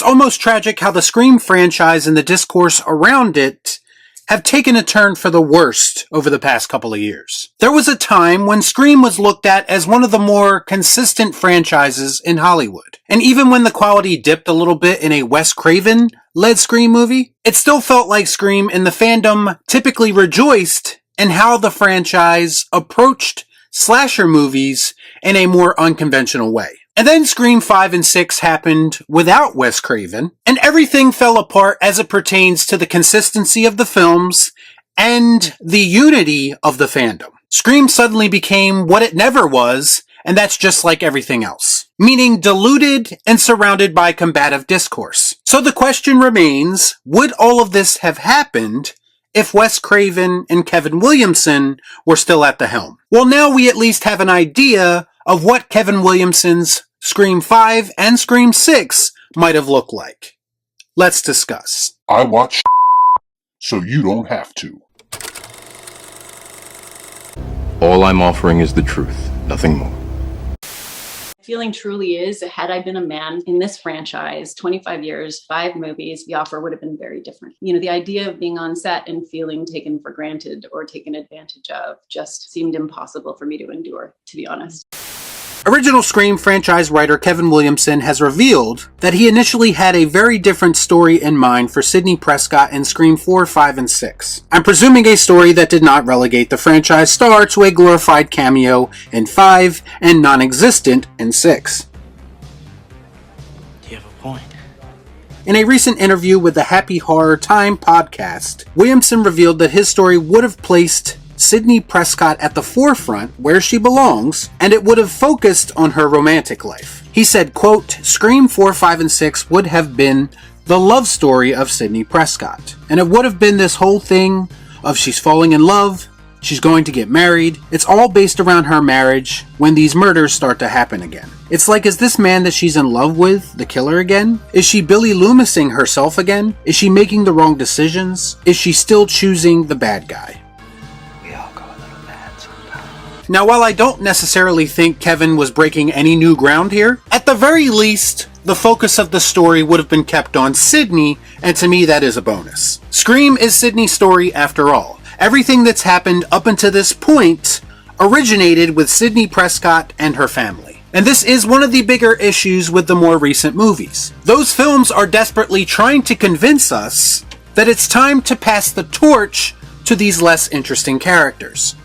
almost tragic how the Scream franchise and the discourse around it have taken a turn for the worst over the past couple of years. There was a time when Scream was looked at as one of the more consistent franchises in Hollywood. And even when the quality dipped a little bit in a Wes Craven-led Scream movie, it still felt like Scream and the fandom typically rejoiced in how the franchise approached slasher movies in a more unconventional way. And then Scream 5 and 6 happened without Wes Craven, and everything fell apart as it pertains to the consistency of the films and the unity of the fandom. Scream suddenly became what it never was, and that's just like everything else. Meaning diluted and surrounded by combative discourse. So the question remains, would all of this have happened if Wes Craven and Kevin Williamson were still at the helm? Well, now we at least have an idea of what Kevin Williamson's Scream 5 and Scream 6 might have looked like. Let's discuss. I watch so you don't have to. All I'm offering is the truth, nothing more. Feeling truly is, had I been a man in this franchise, 25 years, 5 movies, the offer would have been very different. You know, the idea of being on set and feeling taken for granted or taken advantage of just seemed impossible for me to endure, to be honest. Original Scream franchise writer Kevin Williamson has revealed that he initially had a very different story in mind for SIDNEY Prescott in Scream 4, 5, and 6. I'm presuming a story that did not relegate the franchise star to a glorified cameo in 5 and non-existent in 6. You have a point. In a recent interview with the Happy Horror Time podcast, Williamson revealed that his story would have placed SIDNEY Prescott at the forefront where she belongs, and it would have focused on her romantic life. He said, quote, Scream 4, 5, and 6 would have been the love story of SIDNEY Prescott. And it would have been this whole thing of she's falling in love, she's going to get married. It's all based around her marriage when these murders start to happen again. It's like, is this man that she's in love with the killer again? Is she Billy Loomising herself again? Is she making the wrong decisions? Is she still choosing the bad guy? Now, while I don't necessarily think Kevin was breaking any new ground here, at the very least, the focus of the story would have been kept on Sidney, and to me that is a bonus. Scream is Sidney's story after all. Everything that's happened up until this point originated with SIDNEY Prescott and her family. And this is one of the bigger issues with the more recent movies. Those films are desperately trying to convince us that it's time to pass the torch to these less interesting characters.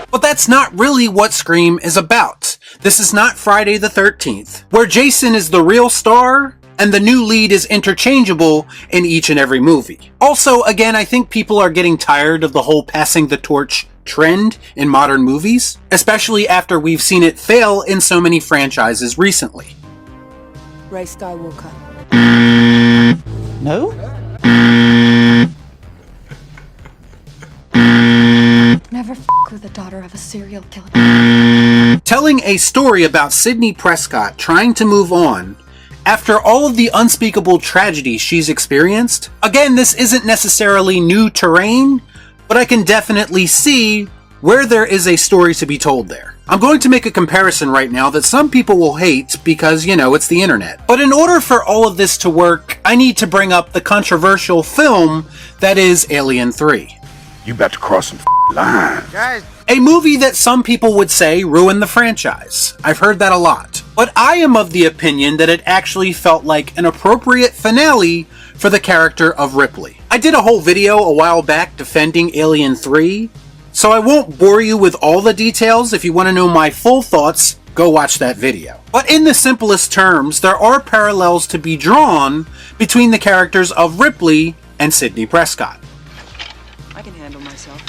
But that's not really what Scream is about. This is not Friday the 13th, where Jason is the real star and the new lead is interchangeable in each and every movie. Also, again, I think people are getting tired of the whole passing the torch trend in modern movies, especially after we've seen it fail in so many franchises recently. Rey Skywalker. No? Never with the daughter of a serial killer. Telling a story about SIDNEY Prescott trying to move on after all of the unspeakable tragedy she's experienced. Again, this isn't necessarily new terrain, but I can definitely see where there is a story to be told there. I'm going to make a comparison right now that some people will hate because, you know, it's the internet. But in order for all of this to work, I need to bring up the controversial film that is Alien 3. You about to cross some lines. Guys. A movie that some people would say ruined the franchise. I've heard that a lot. But I am of the opinion that it actually felt like an appropriate finale for the character of Ripley. I did a whole video a while back defending Alien 3, so I won't bore you with all the details. If you want to know my full thoughts, go watch that video. But in the simplest terms, there are parallels to be drawn between the characters of Ripley and SIDNEY Prescott. I can handle myself.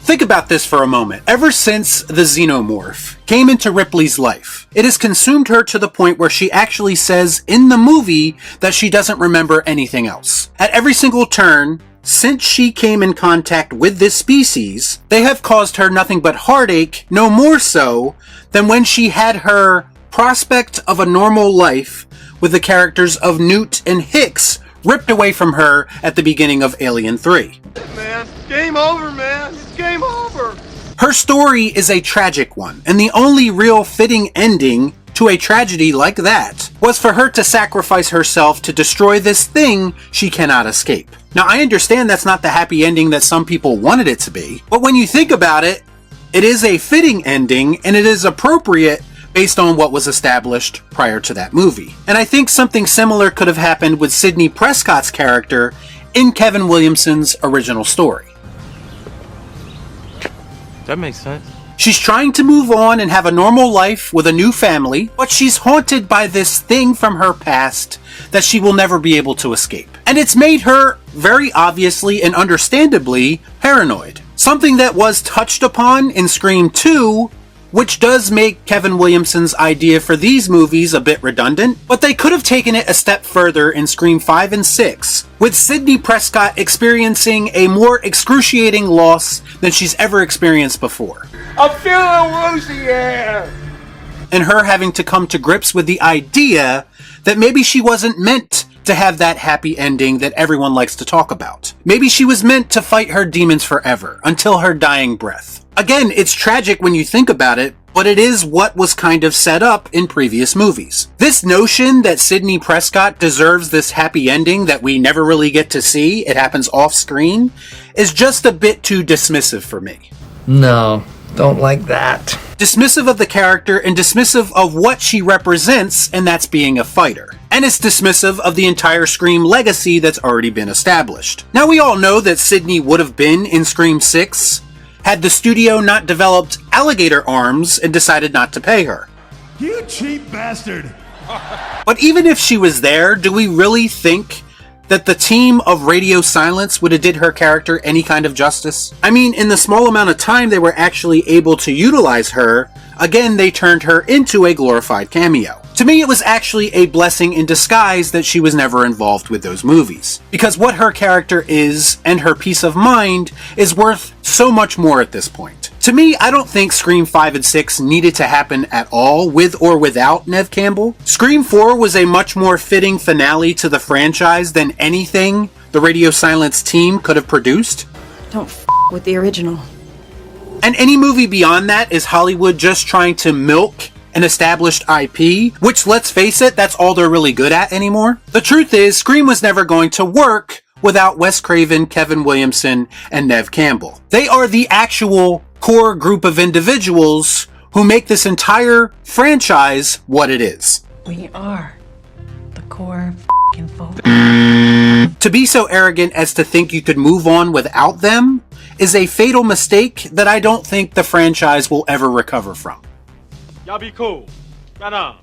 Think about this for a moment. Ever since the xenomorph came into Ripley's life, it has consumed her to the point where she actually says in the movie that she doesn't remember anything else. At every single turn, since she came in contact with this species, they have caused her nothing but heartache, no more so than when she had her prospect of a normal life with the characters of Newt and Hicks ripped away from her at the beginning of Alien 3. Man, game over, man. It's game over. Her story is a tragic one, and the only real fitting ending to a tragedy like that was for her to sacrifice herself to destroy this thing she cannot escape. Now, I understand that's not the happy ending that some people wanted it to be, but when you think about it, it is a fitting ending and it is appropriate based on what was established prior to that movie. And I think something similar could have happened with Sidney Prescott's character in Kevin Williamson's original story. That makes sense. She's trying to move on and have a normal life with a new family, but she's haunted by this thing from her past that she will never be able to escape. And it's made her, very obviously and understandably, paranoid. Something that was touched upon in Scream 2, which does make Kevin Williamson's idea for these movies a bit redundant, but they could have taken it a step further in Scream 5 and 6, with Sidney Prescott experiencing a more excruciating loss than she's ever experienced before. I'm feeling woozy here. And her having to come to grips with the idea that maybe she wasn't meant to have that happy ending that everyone likes to talk about. Maybe she was meant to fight her demons forever, until her dying breath. Again, it's tragic when you think about it, but it is what was kind of set up in previous movies. This notion that Sidney Prescott deserves this happy ending that we never really get to see, it happens off screen, is just a bit too dismissive for me. No, don't like that. Dismissive of the character and dismissive of what she represents, and that's being a fighter. And it's dismissive of the entire Scream legacy that's already been established. Now, we all know that Sidney would have been in Scream 6 had the studio not developed alligator arms and decided not to pay her. You cheap bastard! But even if she was there, do we really think that the team of Radio Silence would have did her character any kind of justice? I mean, in the small amount of time they were actually able to utilize her, again, they turned her into a glorified cameo. To me, it was actually a blessing in disguise that she was never involved with those movies. Because what her character is, and her peace of mind, is worth so much more at this point. To me, I don't think Scream 5 and 6 needed to happen at all, with or without Neve Campbell. Scream 4 was a much more fitting finale to the franchise than anything the Radio Silence team could have produced. Don't with the original. And any movie beyond that is Hollywood just trying to milk an established IP, which, let's face it, that's all they're really good at anymore. The truth is, Scream was never going to work without Wes Craven, Kevin Williamson, and Neve Campbell. They are the actual core group of individuals who make this entire franchise what it is. We are the core f***ing folk. To be so arrogant as to think you could move on without them is a fatal mistake that I don't think the franchise will ever recover from. Y'all be cool. Right on.